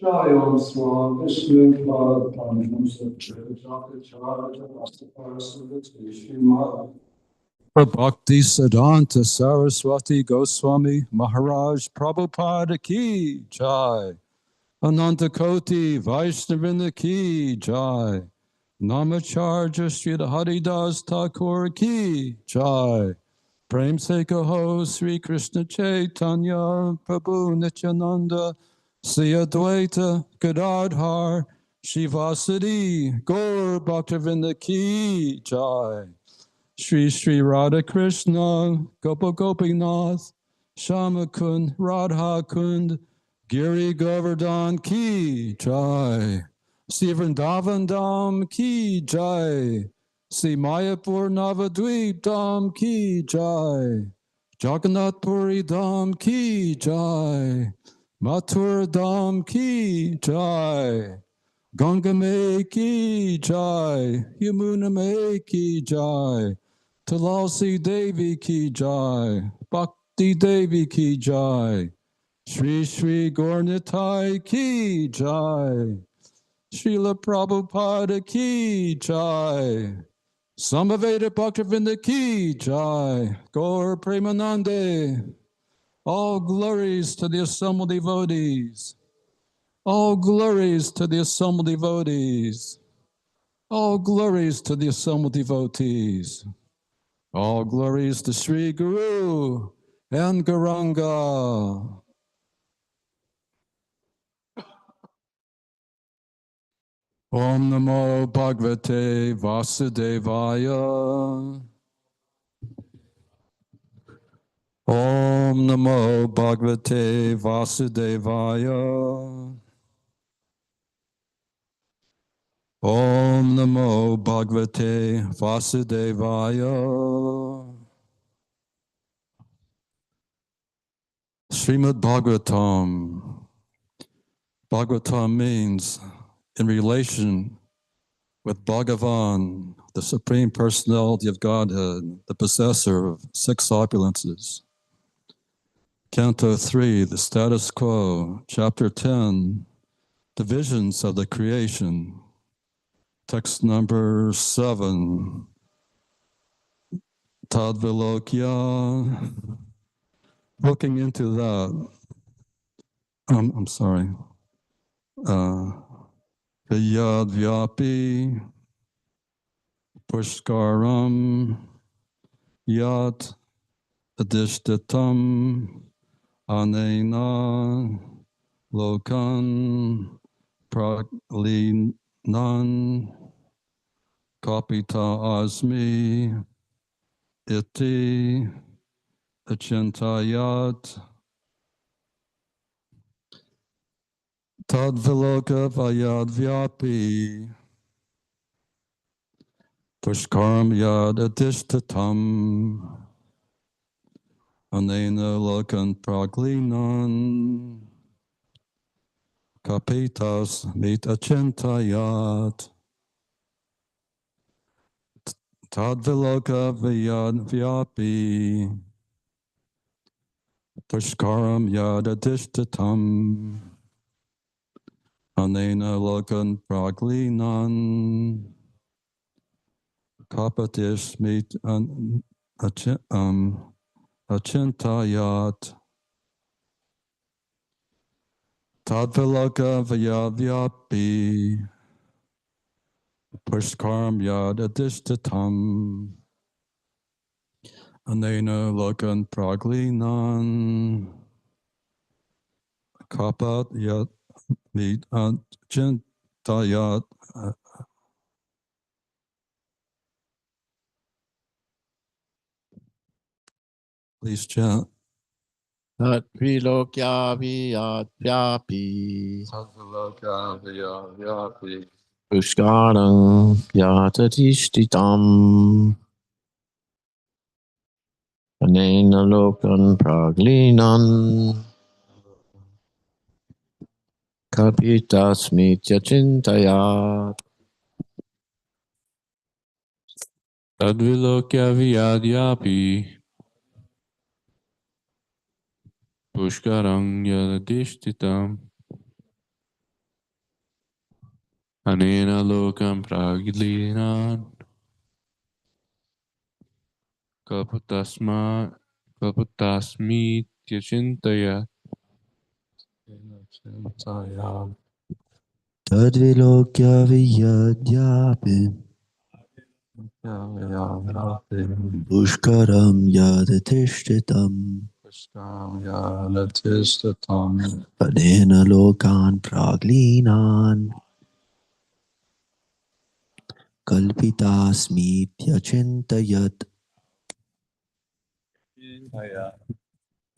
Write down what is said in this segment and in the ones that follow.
Jayam Swam Vishnu Pad Paramahamsa Jagacharya Rastapara Srimad Bhakti Siddhanta Saraswati Goswami Maharaj Prabhupada Ki Jai Ananta Koti Vaishnavinda Ki Jai Namacharya Sri Haridas Thakur Ki Jai Prem Se Kaho Sri Krishna Chaitanya Prabhu Nityananda Sri Advaita Gadadhar Shivasadi Gaur Bhaktavinda Ki Jai Shri Shri Radha Krishna Gopa Gopinath Shama Kund Radha Kund Giri Govardhan Ki Jai Sri Vrindavan Dham Ki Jai Sri Mayapur Navadvip Dham Ki Jai Jagannath Puri Dham Ki Jai Mathura Dham Ki Jai Gangame ki jai, Yamuname ki jai, Tulasi Devi ki jai, Bhakti Devi ki jai, Shri Shri Gaurnitai ki jai, Srila Prabhupada ki jai, Samaveda Bhaktivinoda ki jai, Gaur Premanande. All glories to the assembled devotees. All glories to the assembled devotees. All glories to the assembled devotees. All glories to Sri Guru and Gauranga. Om Namo Bhagavate Vasudevaya. Om Namo Bhagavate Vasudevaya. Om Namo Bhagavate Vasudevaya. Srimad Bhagavatam. Bhagavatam means in relation with Bhagavan, the Supreme Personality of Godhead, the possessor of six opulences. Canto 3, the status quo. Chapter 10, divisions of the creation. Text number 7. Tadvilokya. Looking into that. I'm sorry. Yad Vyapi. Pushkaram. Yat. Adishtatam. Anena. Lokan. Praglinan. Kapita Asmi. Iti. Achintayat. Tadviloka Vayad Vyapi. Pushkaram Yad Adishtatam. Anena Lokan Praglinan. Kapitas Mit Achintayat. Tadviloka Vayad Vyapi. Pushkaram Yad Adishtatam. Anena Lokan Praglinan. Kapatis Mit Achintayat. Tadvilaka Vayavyapi. Pushkaram Yad Adishtatam. Anena Lokan Praglinan. Kapat Yat Mit Achintayat. Please chant. Tadvilokya Vyadvyapi Tadvilaka Vayavyapi. Pushkaram Vyatadishtitam Anena Lokan Praglinan Kapitasmitya Chintayat Tadvilokya Vyadvyapi Pushkaram Vyatadishtitam Anena Lokan Praglinan Kapitasmitya Chintayat Tadvilokya Vyadvyapi Pushkaram Yadadishtitam Padena Lokan Praglinan Kalpitasmitya Chintayat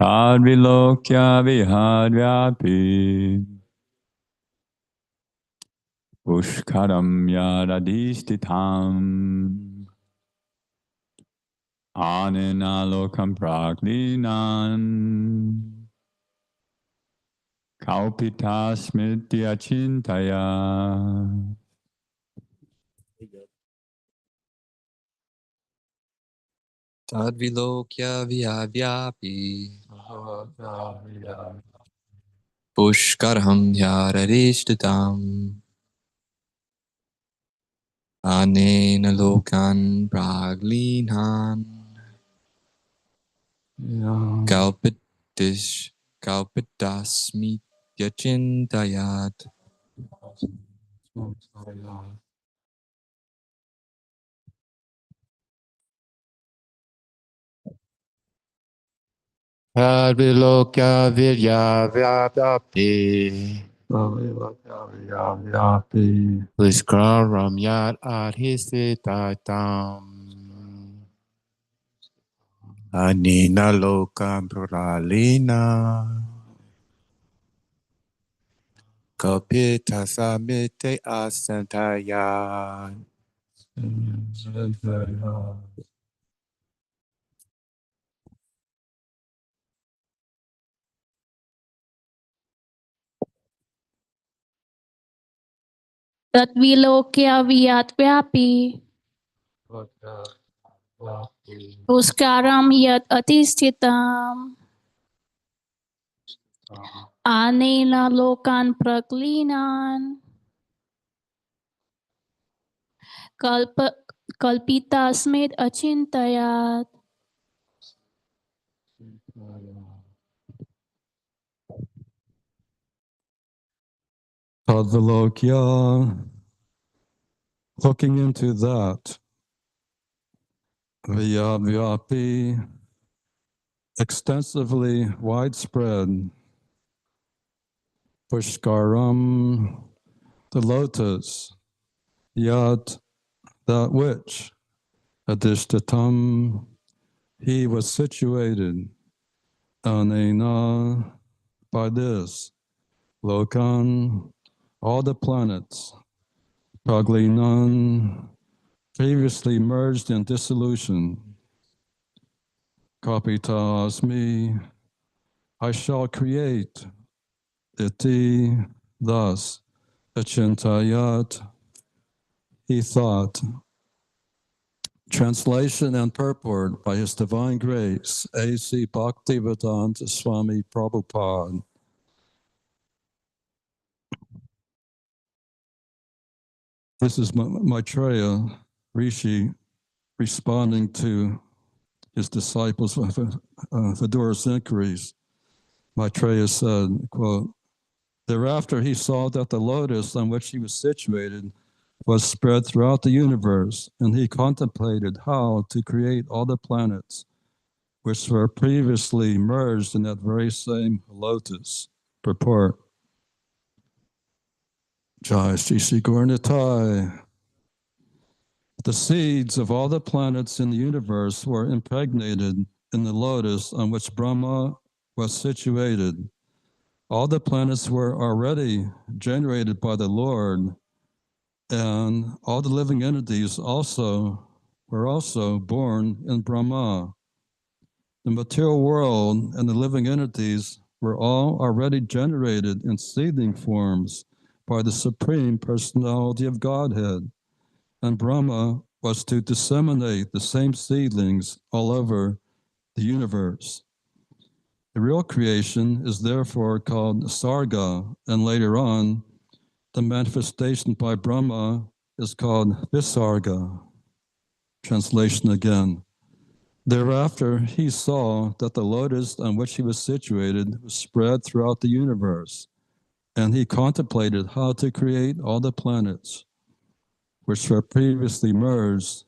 Tadvilokya Vihadvyapi Pushkaram Yadadishtitam Anena Lokam Praglinan Kalpitasmitya chintaya. Tadvilokya vyavyapi Pushkarham dhyararishtitam Anena lokan praglinhan Kalpitasmi yachintayat. Tadvilokya vidya vyapyapi. Pushkaram yat adhisitatam. Anina lokam pralina. Kapitasamite asantayat. Tadvilokya vyatvapi Puskaram yat atisthitam Anena lokan praklinan Kalpitasmit achintayat. Tadvilokya, looking into that, vyavyapi, extensively widespread, pushkaram, the lotus, yat, that which, adishtatam, he was situated, anena, by this, lokan, all the planets, praglinan, previously merged in dissolution, kapita asmi, I shall create, iti, thus, achintayat, he thought. Translation and purport by His Divine Grace, A.C. Bhaktivedanta Swami Prabhupada. This is Maitreya Rishi responding to his disciples' Vidura's inquiries. Maitreya said, quote, thereafter he saw that the lotus on which he was situated was spread throughout the universe, and he contemplated how to create all the planets which were previously merged in that very same lotus. Purport. Jai Shri Shri Gaurnitai. The seeds of all the planets in the universe were impregnated in the lotus on which Brahma was situated. All the planets were already generated by the Lord, and all the living entities were also born in Brahma. The material world and the living entities were all already generated in seedling forms by the Supreme Personality of Godhead, and Brahma was to disseminate the same seedlings all over the universe. The real creation is therefore called Sarga, and later on, the manifestation by Brahma is called Visarga. Translation again. Thereafter, he saw that the lotus on which he was situated was spread throughout the universe, and he contemplated how to create all the planets, which were previously merged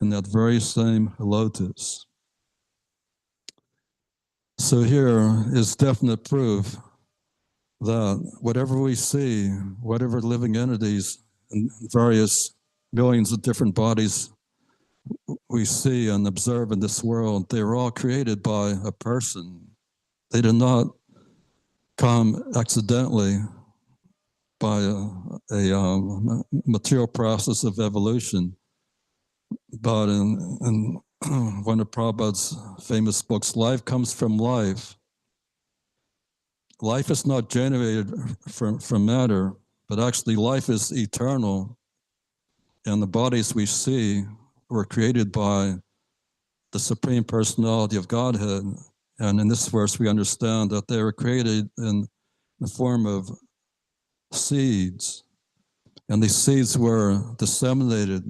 in that very same lotus. So here is definite proof that whatever we see, whatever living entities and various millions of different bodies we see and observe in this world, they were all created by a person. They did not come accidentally by a material process of evolution. But in one of Prabhupada's famous books, Life Comes from Life, life is not generated from matter, but actually life is eternal. And the bodies we see were created by the Supreme Personality of Godhead. And in this verse, we understand that they were created in the form of seeds. And these seeds were disseminated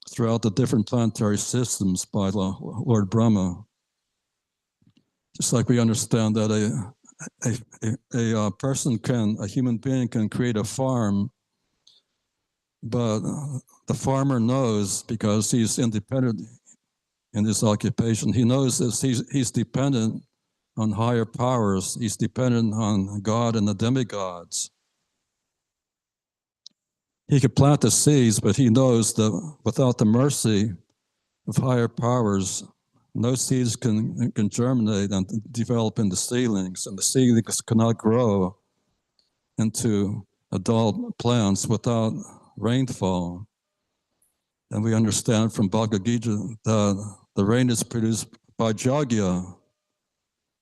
throughout the different planetary systems by Lord Brahma. Just like we understand that a person a human being can create a farm, but the farmer knows, because he's independent in his occupation, he knows that he's dependent on higher powers. He's dependent on God and the demigods. He could plant the seeds, but he knows that without the mercy of higher powers, no seeds can germinate and develop into seedlings, and the seedlings cannot grow into adult plants without rainfall. And we understand from Bhagavad Gita that the rain is produced by Jagya,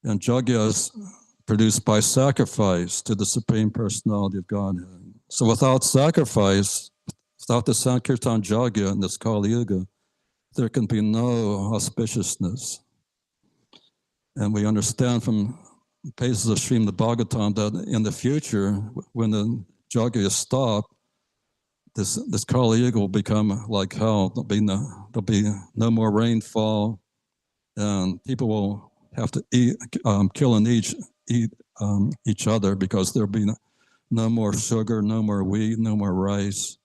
and Jagya is produced by sacrifice to the Supreme Personality of Godhead. So without sacrifice, without the Sankirtan Jagya in this Kali Yuga, there can be no auspiciousness. And we understand from pages of Srimad Bhagavatam that in the future, when the Jagya is stopped, this Kali Yuga will become like hell. There'll be no more rainfall, and people will have to kill and eat each other, because there'll be no more sugar, no more wheat, no more rice,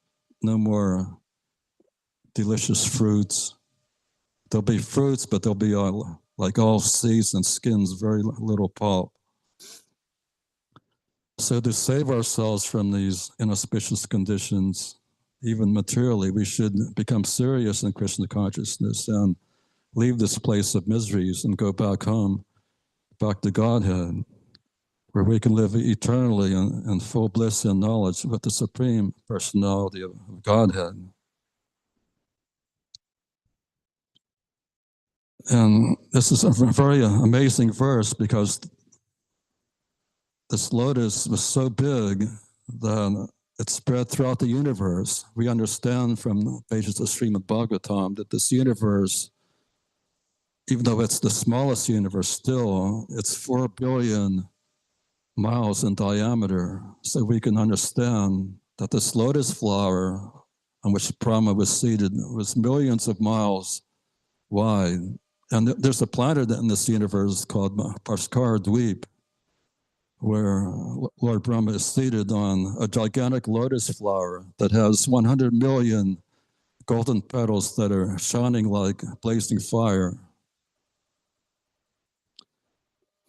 no more delicious fruits. There'll be fruits, but there'll be like all seeds and skins, very little pulp. So to save ourselves from these inauspicious conditions, even materially, we should become serious in Krishna consciousness and leave this place of miseries and go back home, back to Godhead, where we can live eternally in full bliss and knowledge with the Supreme Personality of Godhead. And this is a very amazing verse, because this lotus was so big that it spread throughout the universe. We understand from the pages of Srimad Bhagavatam that this universe, even though it's the smallest universe still, it's 4 billion miles in diameter. So we can understand that this lotus flower on which Brahma was seated was millions of miles wide. And there's a planet in this universe called Parskar Dweep, where Lord Brahma is seated on a gigantic lotus flower that has 100 million golden petals that are shining like blazing fire.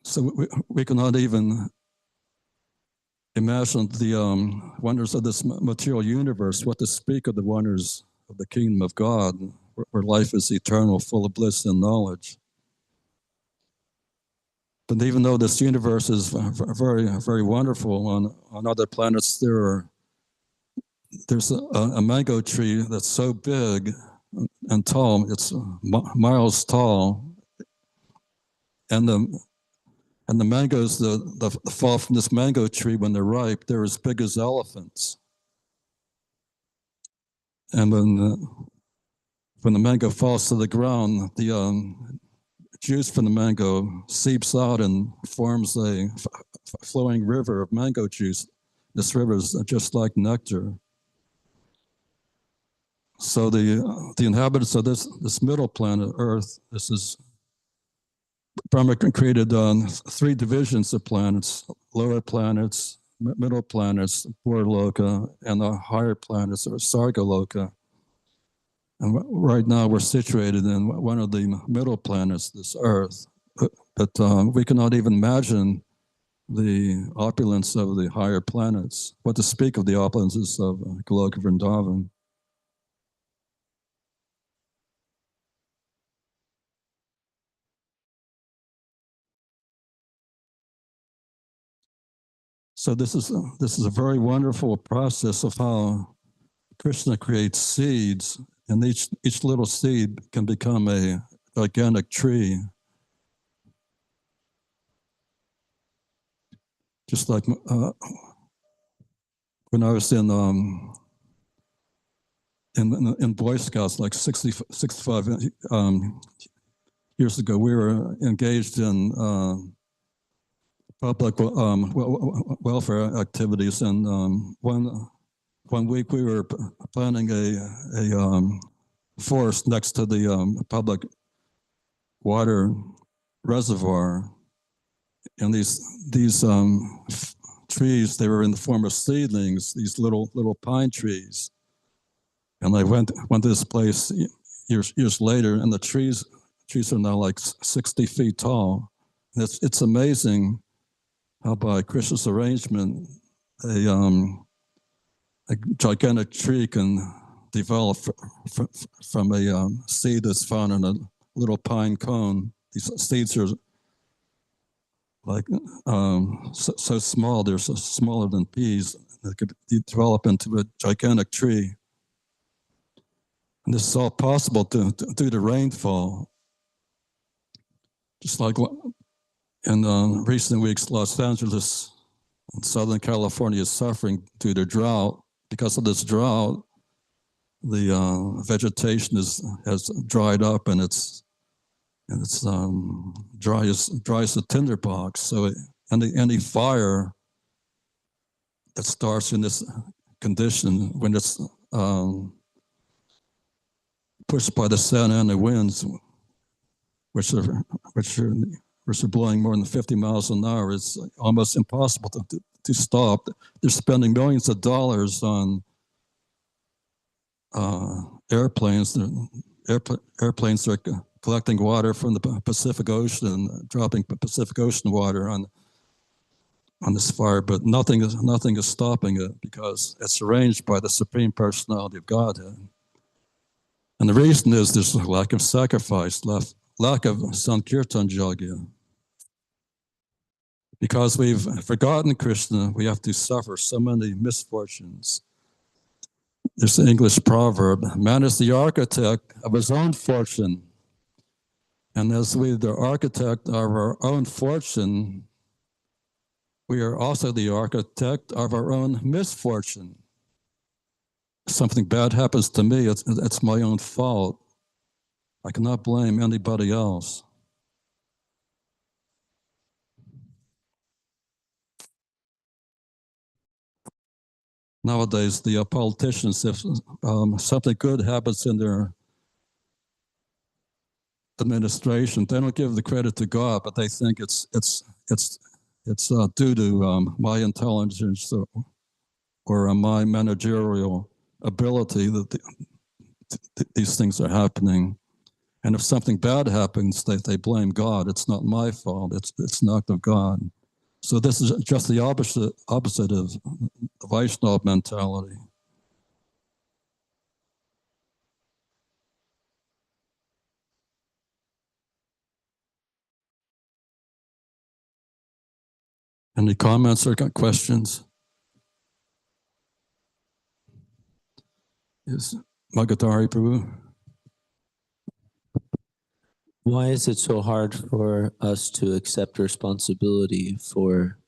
So we cannot even imagine the wonders of this material universe, what to speak of the wonders of the kingdom of God, where life is eternal, full of bliss and knowledge. But even though this universe is very, very wonderful, on other planets there's a mango tree that's so big and tall, it's miles tall, and the mangoes that fall from this mango tree when they're ripe, they're as big as elephants. And when the mango falls to the ground, the juice from the mango seeps out and forms a flowing river of mango juice. This river is just like nectar. So the inhabitants of this middle planet, Earth, this is Brahma created 3 divisions of planets: lower planets, middle planets, Purloka, and the higher planets, or Sargaloka. And right now we're situated in one of the middle planets, this Earth. But we cannot even imagine the opulence of the higher planets, what to speak of the opulences of Goloka Vrindavan. So this is a very wonderful process of how Krishna creates seeds, and each little seed can become a gigantic tree. just like when I was in Boy Scouts, like 65 years ago, we were engaged in public welfare activities, and one week we were planning a forest next to the public water reservoir, and these trees, they were in the form of seedlings, these little pine trees. And I went to this place years later, and the trees are now like 60 feet tall. And it's amazing how by Krishna's arrangement, a gigantic tree can develop from a seed that's found in a little pine cone. These seeds are like so small, they're so smaller than peas. They could develop into a gigantic tree. And this is all possible due to rainfall. Just like in recent weeks, Los Angeles and Southern California is suffering due to drought. Because of this drought, the vegetation has dried up, and it's dry as a tinderbox. So any fire that starts in this condition, when it's pushed by the sun and the winds, which are blowing more than 50 miles an hour, it's almost impossible to stop. They're spending millions of dollars on airplanes. Airplanes are collecting water from the Pacific Ocean, dropping Pacific Ocean water on this fire, but nothing is stopping it because it's arranged by the Supreme Personality of Godhead. And the reason is there's a lack of sacrifice, lack of Sankirtan Yajna. Because we've forgotten Krishna, we have to suffer so many misfortunes. There's an English proverb, man is the architect of his own fortune. And as we are the architect of our own fortune, we are also the architect of our own misfortune. Something bad happens to me, it's my own fault. I cannot blame anybody else. Nowadays, the politicians, if something good happens in their administration, they don't give the credit to God, but they think it's due to my intelligence or my managerial ability that these things are happening. And if something bad happens, they blame God. It's not my fault. It's not of God. So this is just the opposite of the Vaishnava mentality. Any comments or questions? Yes, Magadari Prabhu. Why is it so hard for us to accept responsibility for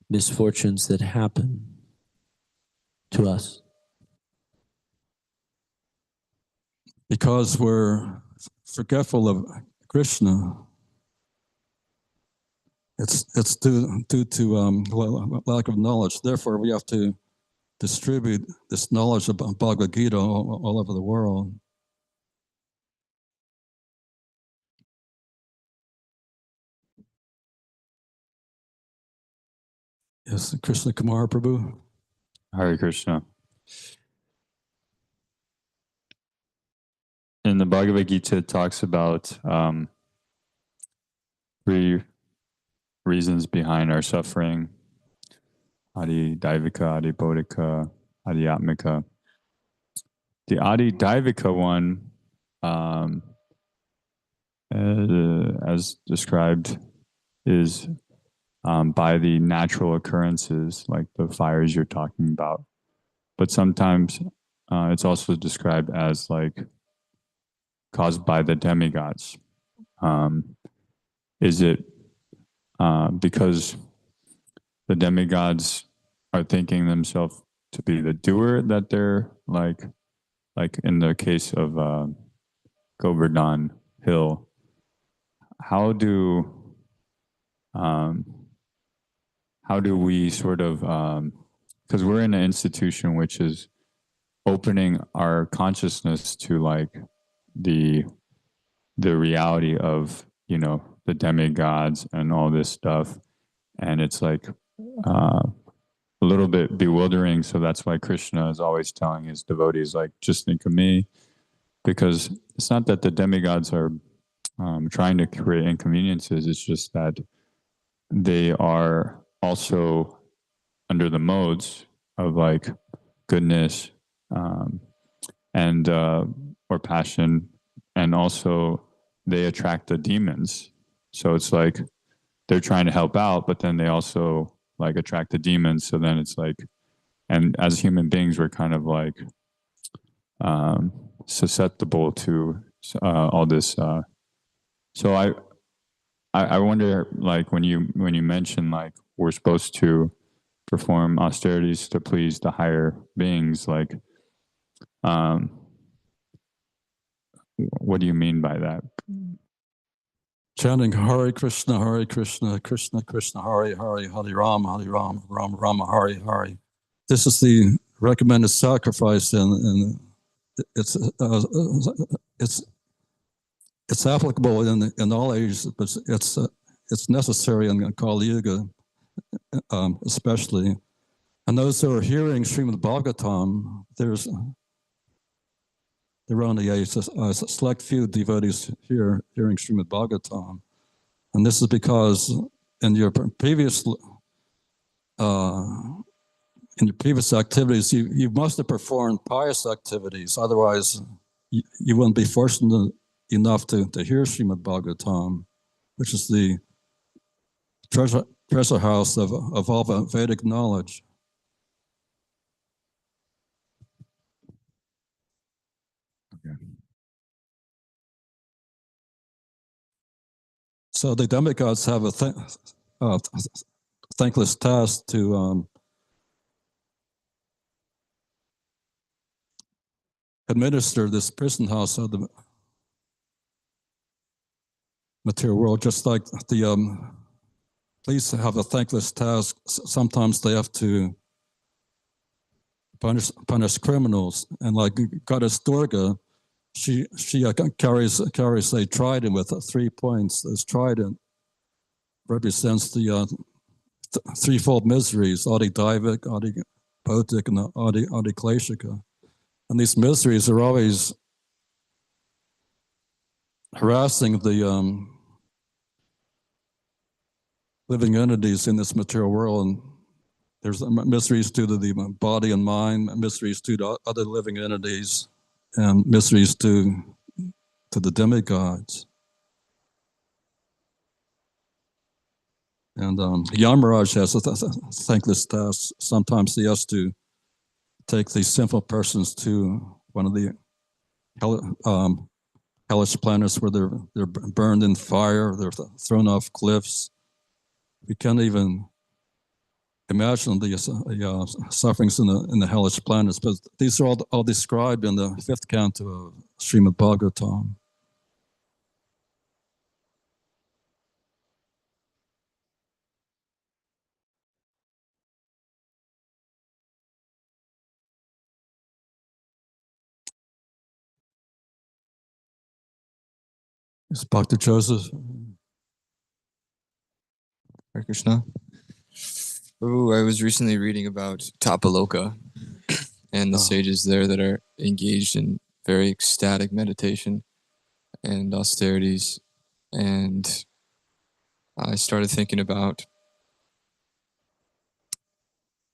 misfortunes that happen to us? Because we're forgetful of Krishna. It's due to lack of knowledge. Therefore, we have to distribute this knowledge about Bhagavad Gita all over the world. Yes, Krishna Kumar Prabhu. Hare Krishna. In the Bhagavad Gita, it talks about 3 reasons behind our suffering: Adi Daivika, Adi Bodhika, Adi Atmika. The Adi Daivika one, as described, is by the natural occurrences, like the fires you're talking about. But sometimes it's also described as like caused by the demigods. Is it because the demigods are thinking themselves to be the doer, that they're like in the case of Govardhan Hill. How do we sort of, because we're in an institution which is opening our consciousness to like the reality of, you know, the demigods and all this stuff, and it's like a little bit bewildering. So that's why Krishna is always telling his devotees, like, just think of me, because it's not that the demigods are trying to create inconveniences. It's just that they are also under the modes of like goodness and or passion, and also they attract the demons. So it's like they're trying to help out, but then they also like attract the demons. So then it's like, and as human beings, we're kind of like susceptible to all this. So I wonder, like when you mention like we're supposed to perform austerities to please the higher beings, like what do you mean by that? Chanting Hare Krishna, Krishna Krishna, Hare Hare, Hare Rama, Rama Rama, Hare Hare. This is the recommended sacrifice, and it's applicable in all ages, but it's necessary in Kali Yuga, especially. And those who are hearing Srimad Bhagavatam, there are only a select few devotees here hearing Srimad Bhagavatam, and this is because in your previous activities, you must have performed pious activities. Otherwise, you wouldn't be fortunate enough to hear Srimad Bhagavatam, which is the treasure house of all Vedic knowledge. Okay. So the demigods have a thankless task to administer this prison house of the material world, just like the police have a thankless task. Sometimes they have to punish criminals, and like Goddess Durga, she carries a trident with 3 points. This trident represents the threefold miseries: Adi Daivik, Adi Bautik, and Adi Kleshika. And these miseries are always harassing the living entities in this material world. And there's miseries to the body and mind, miseries to the other living entities, and miseries to the demigods. And Yamaraj has a thankless task. Sometimes he has to take these sinful persons to one of the hellish planets where they're burned in fire, they're thrown off cliffs. We can't even imagine the sufferings in the hellish planets, but these are all described in the 5th canto of Srimad Bhagavatam. Is Bhakti Joseph? Hare Krishna. Oh, I was recently reading about Tapaloka and the sages there that are engaged in very ecstatic meditation and austerities. And I started thinking about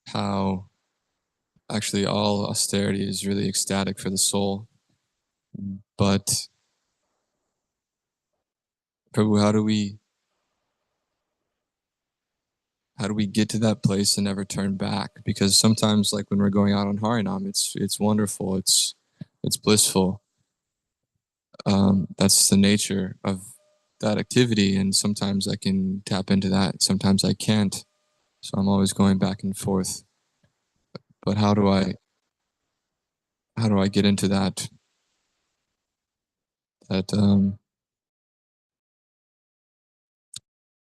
how actually all austerity is really ecstatic for the soul. But Prabhu, how do we get to that place and never turn back? Because sometimes, like when we're going out on Harinam, it's wonderful, it's blissful. That's the nature of that activity, and sometimes I can tap into that, sometimes I can't. So I'm always going back and forth. But how do I get into that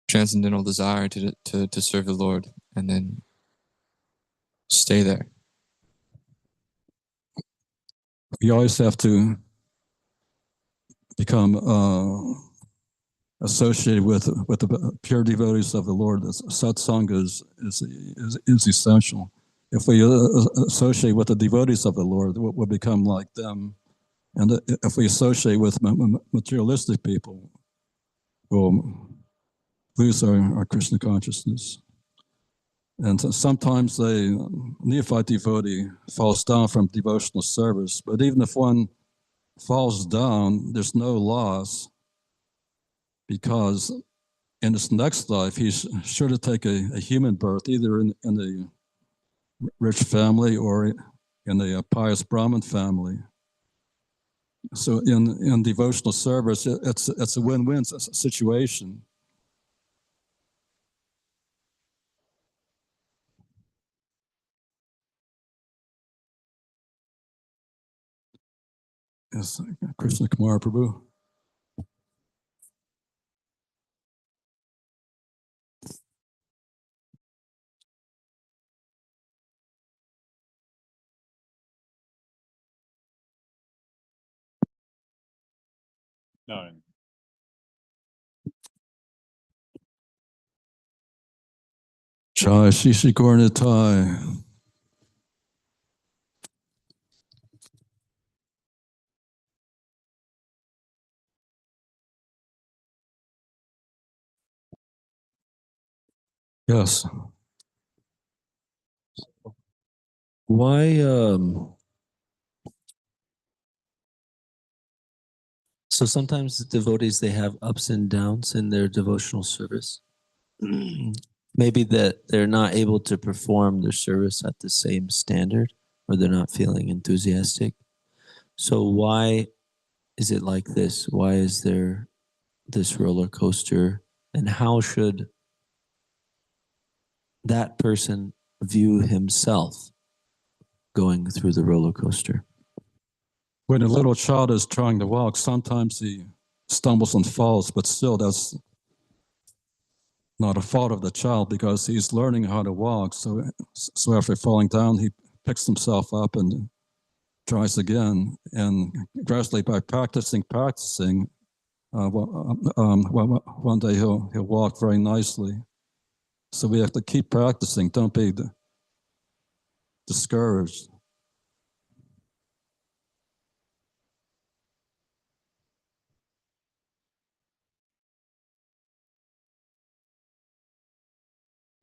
transcendental desire to serve the Lord and then stay there? You always have to become associated with the pure devotees of the Lord. Satsanga is essential. If we associate with the devotees of the Lord, we'll become like them. And if we associate with materialistic people, we'll lose our Krishna consciousness. And sometimes a neophyte devotee falls down from devotional service, but even if one falls down, there's no loss, because in his next life, he's sure to take a human birth, either in a rich family or in a pious Brahmin family. So in devotional service, it's a win-win situation. Yes, Krishna Kumar Prabhu. No. Jai Shishi Gornitai. Yes. Why? So sometimes the devotees, they have ups and downs in their devotional service. Maybe that they're not able to perform their service at the same standard, or they're not feeling enthusiastic. So why is it like this? Why is there this roller coaster? And how should that person view himself going through the roller coaster? When a little child is trying to walk, sometimes he stumbles and falls, but still that's not a fault of the child, because he's learning how to walk. So after falling down, he picks himself up and tries again. And gradually, by practicing, one day he'll walk very nicely. So we have to keep practicing. Don't be discouraged.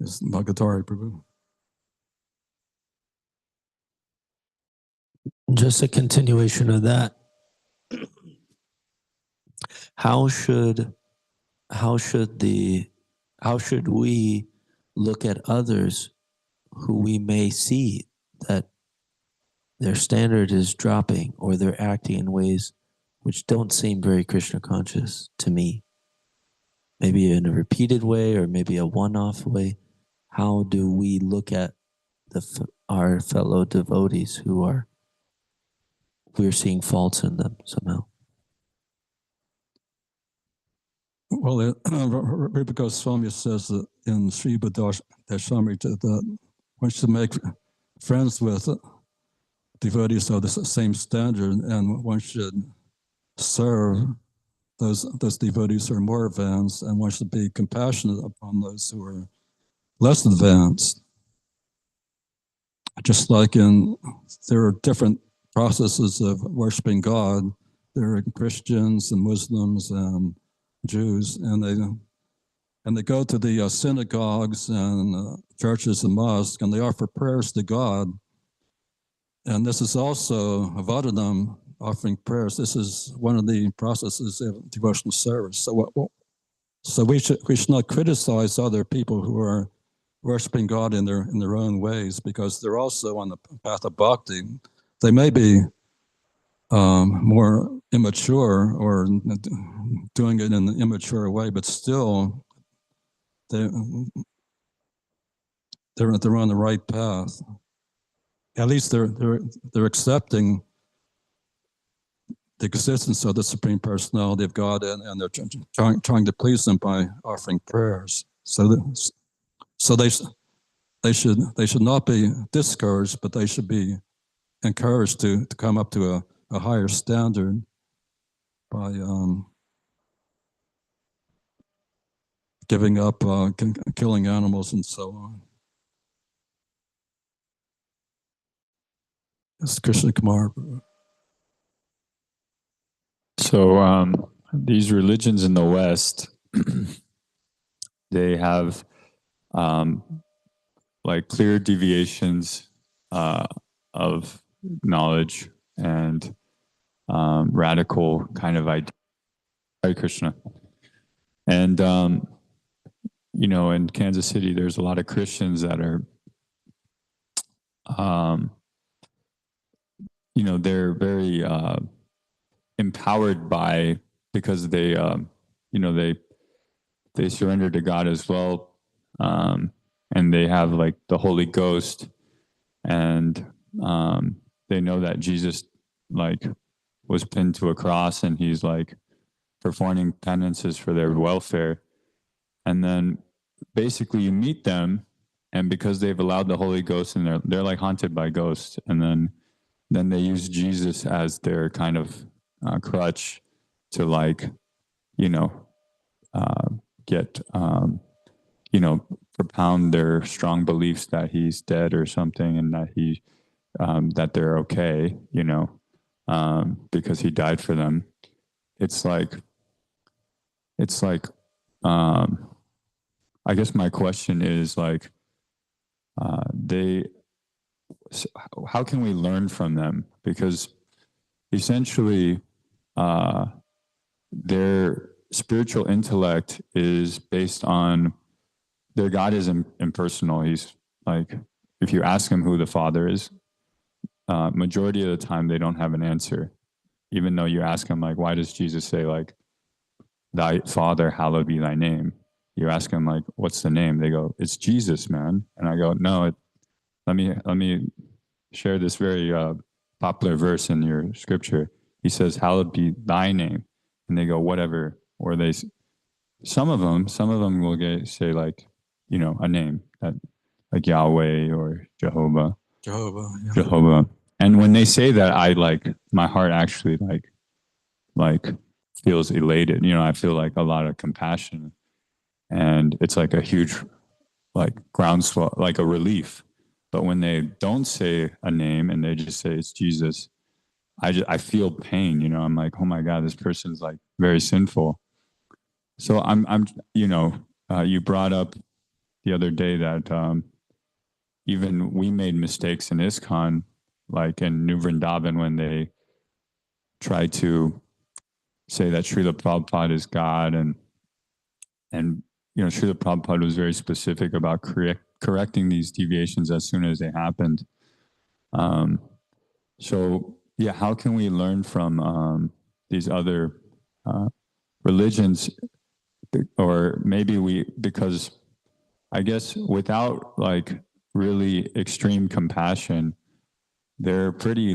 It's Bhagatari Prabhu. Just a continuation of that. How should we look at others who we may see that their standard is dropping, or they're acting in ways which don't seem very Krishna conscious to me? Maybe in a repeated way, or maybe a one-off way. How do we look at our fellow devotees who we're seeing faults in them somehow? Well, Rupa Goswami says that in Sri Dashamrita that one should make friends with devotees of the same standard, and one should serve those devotees who are more advanced, and one should be compassionate upon those who are less advanced. Just like there are different processes of worshiping God. There are Christians and Muslims and Jews, and they go to the synagogues and churches and mosques, and they offer prayers to God. And this is also a Vadanam, offering prayers. This is one of the processes of devotional service. So we should not criticize other people who are worshiping God in their own ways, because they're also on the path of bhakti. They may be more immature or doing it in an immature way, but still they're on the right path. At least they're accepting the existence of the Supreme Personality of God, and they're trying to please them by offering prayers. So they should not be discouraged, but they should be encouraged to come up to a higher standard by giving up killing animals and so on. It's Krishna Kumar. So these religions in the West, they have like clear deviations of knowledge and radical kind of idea. Hare Krishna. And you know, in Kansas City, there's a lot of Christians that are, you know, they're very empowered because they, you know, they surrender to God as well, and they have like the Holy Ghost, and they know that Jesus like was pinned to a cross, and he's like performing penances for their welfare. And then basically you meet them, and because they've allowed the Holy Ghost, and they're like haunted by ghosts, and then they use Jesus as their kind of crutch to like, you know, get, you know, propound their strong beliefs that he's dead or something, and that that they're okay, you know, because he died for them. It's like, I guess my question is like, how can we learn from them? Because essentially, their spiritual intellect is based on their God is impersonal. He's like, if you ask him who the Father is, majority of the time they don't have an answer. Even though you ask them like, why does Jesus say like, thy Father, hallowed be thy name? You ask them like, what's the name? They go, it's Jesus, man. And I go, no, let me share this very popular verse in your scripture. He says, hallowed be thy name. And they go, whatever. Or some of them will say like, you know, a name that like Yahweh or Jehovah. Jehovah. And when they say that, I like, my heart actually like feels elated. You know, I feel like a lot of compassion, and it's like a huge like groundswell, like a relief. But when they don't say a name and they just say it's Jesus, I feel pain, you know. I'm like, oh my God, this person's like very sinful. So I'm you know, you brought up the other day that even we made mistakes in ISKCON, like in New Vrindavan, when they tried to say that Srila Prabhupada is God, and you know, Srila Prabhupada was very specific about correcting these deviations as soon as they happened. So yeah, how can we learn from these other religions, or maybe because I guess without like really extreme compassion, they're pretty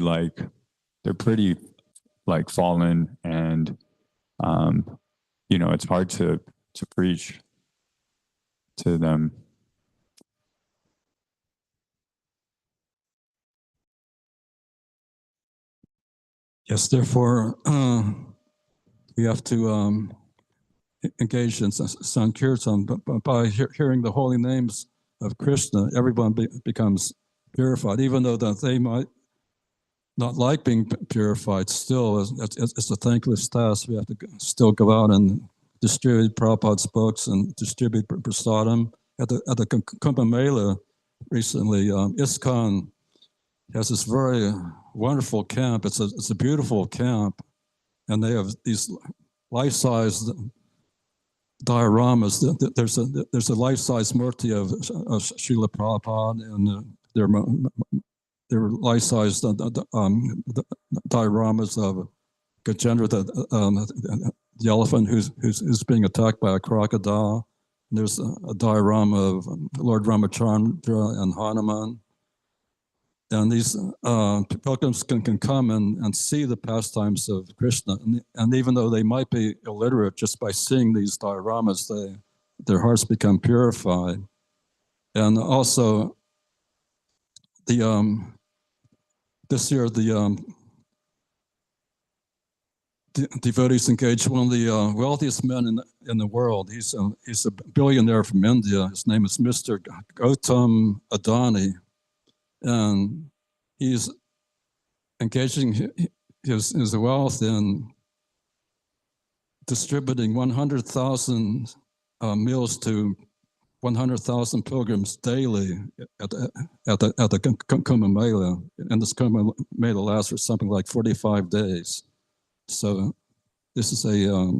fallen, and you know, it's hard to preach to them. Yes, therefore, we have to engage in Sankirtan, but by hearing the holy names of Krishna, everyone becomes purified, even though that they might not like being purified. Still, it's a thankless task. We have to still go out and distribute Prabhupada's books and distribute prasadam. At the Kumbh Mela recently, ISKCON has this very wonderful camp. It's a beautiful camp, and they have these life-size dioramas. There's a life-size murti of Srila Prabhupada, and there are life-size dioramas of Gajendra, the elephant who's being attacked by a crocodile. There's a diorama of Lord Ramachandra and Hanuman. And these pilgrims can come and see the pastimes of Krishna. And even though they might be illiterate, just by seeing these dioramas, their hearts become purified. And also, this year, the devotees engaged one of the wealthiest men in the world. He's a billionaire from India. His name is Mr. Gautam Adani. And he's engaging his wealth in distributing 100,000 meals to 100,000 pilgrims daily at the Kumbh Mela. And this Kumbh Mela lasts for something like 45 days. So this is a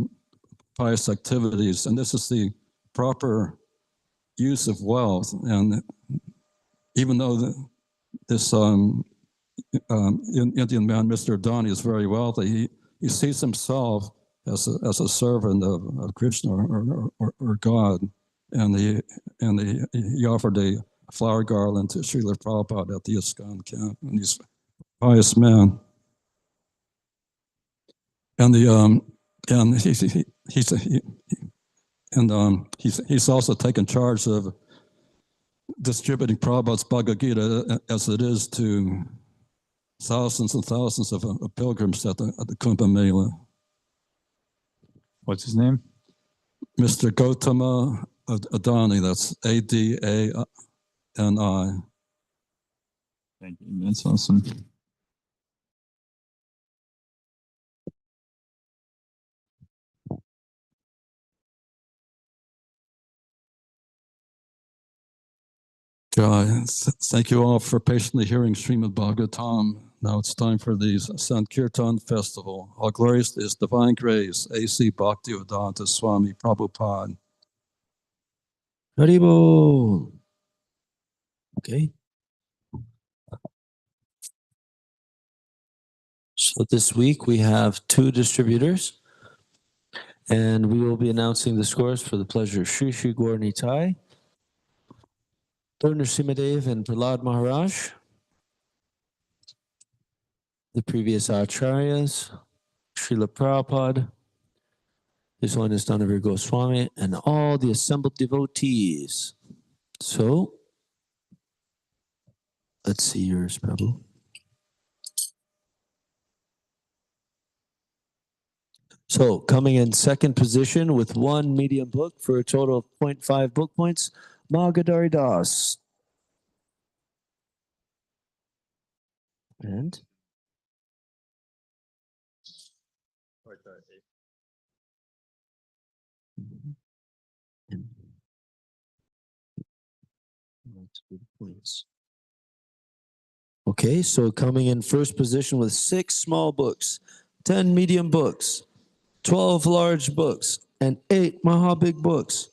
pious activities, and this is the proper use of wealth. And even though this Indian man, Mr. Adani, is very wealthy, he sees himself as a servant of Krishna or God, and he offered a flower garland to Srila Prabhupada at the ISKCON camp, and he's a pious man. And he's also taken charge of distributing Prabhupada's Bhagavad Gita as it is to thousands and thousands of pilgrims at the Kumbh Mela. What's his name? Mr. Gautama Adani, that's Adani. Thank you. That's awesome. Thank you all for patiently hearing Srimad Bhagavatam. Now it's time for the Sankirtan Festival. All glories to His Divine Grace, A.C. Bhaktivedanta Swami Prabhupada. Haribol. Okay. So this week we have 2 distributors, and we will be announcing the scores for the pleasure of Sri Sri Gaur Nitai, Lord Nrsimhadev and Prahlad Maharaj, the previous Acharyas, Srila Prabhupada, this one is Dhanavir Goswami, and all the assembled devotees. So, let's see yours, Prabhu. So, coming in second position with 1 medium book for a total of 0.5 book points, Magadari Das. And okay, so coming in first position with 6 small books, 10 medium books, 12 large books, and 8 Mahabig books,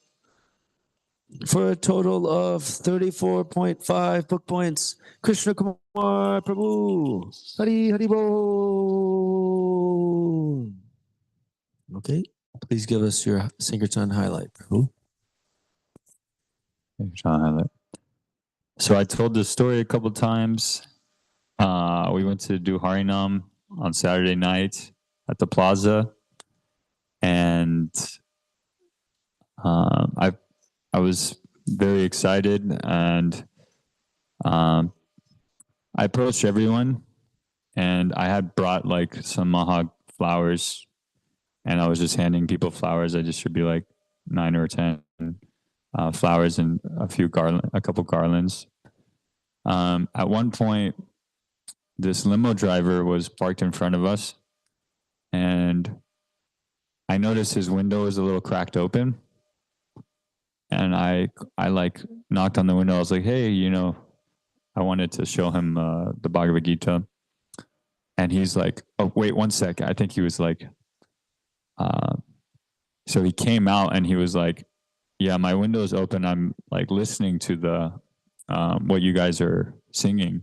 for a total of 34.5 book points. Krishna Kumar Prabhu. Hari Bol. Okay, please give us your Sankirtan highlight, Prabhu. Highlight. So I told this story a couple times. We went to do Harinam on Saturday night at the plaza, and I was very excited, and I approached everyone, and I had brought like some mahag flowers, and I was just handing people flowers. I distributed like 9 or 10 flowers and a couple garlands. At one point, this limo driver was parked in front of us, and I noticed his window was a little cracked open. And I like knocked on the window. I was like, hey, I wanted to show him the Bhagavad Gita. And he's like, oh, wait 1 sec. I think he was like, so he came out and he was like, yeah, my window's open. I'm like listening to the what you guys are singing.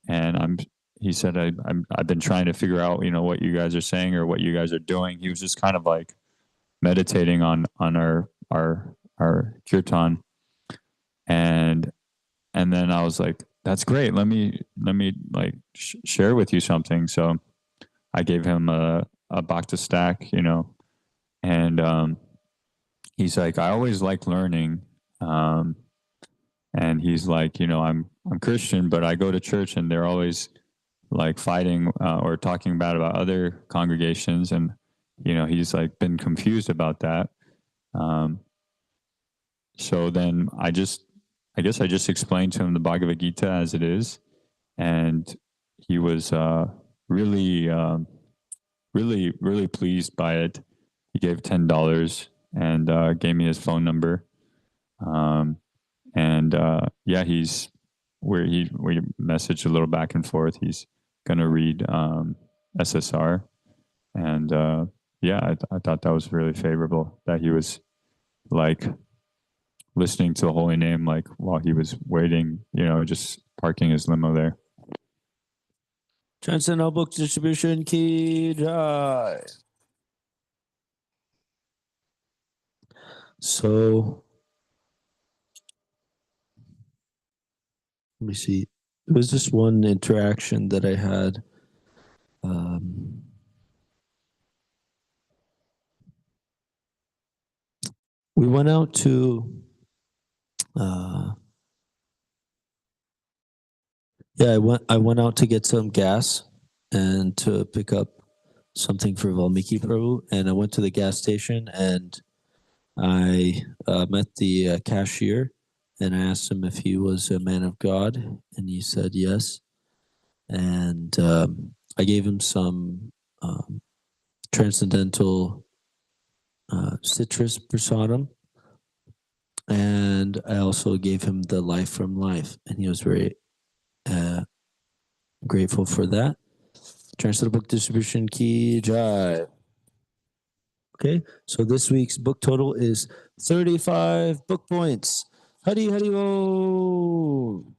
And he said, I've been trying to figure out, what you guys are saying or what you guys are doing. He was just kind of like meditating on our our kirtan, and then I was like, that's great. Let me like share with you something. So I gave him a bhakta stack, and he's like, I always like learning. And he's like, I'm Christian, but I go to church and they're always like fighting or talking bad about other congregations. And, he's like been confused about that. So then I guess I just explained to him the Bhagavad Gita as it is. And he was really, really pleased by it. He gave $10 and gave me his phone number. Yeah, we messaged a little back and forth. He's going to read SSR. And yeah, I thought that was really favorable that he was like listening to the holy name, like while he was waiting, just parking his limo there. Transcendental Book Distribution Ki Jai. So, let me see. It was just one interaction that I had. We went out to, I went out to get some gas and to pick up something for Valmiki Prabhu, and I went to the gas station and I met the cashier, and I asked him if he was a man of God, and he said yes. And I gave him some transcendental citrus prasadam, and I also gave him the Life from Life, and he was very grateful for that. Transcendental Book Distribution Ki Jai. Okay, so this week's book total is 35 book points. Hari Hari Om.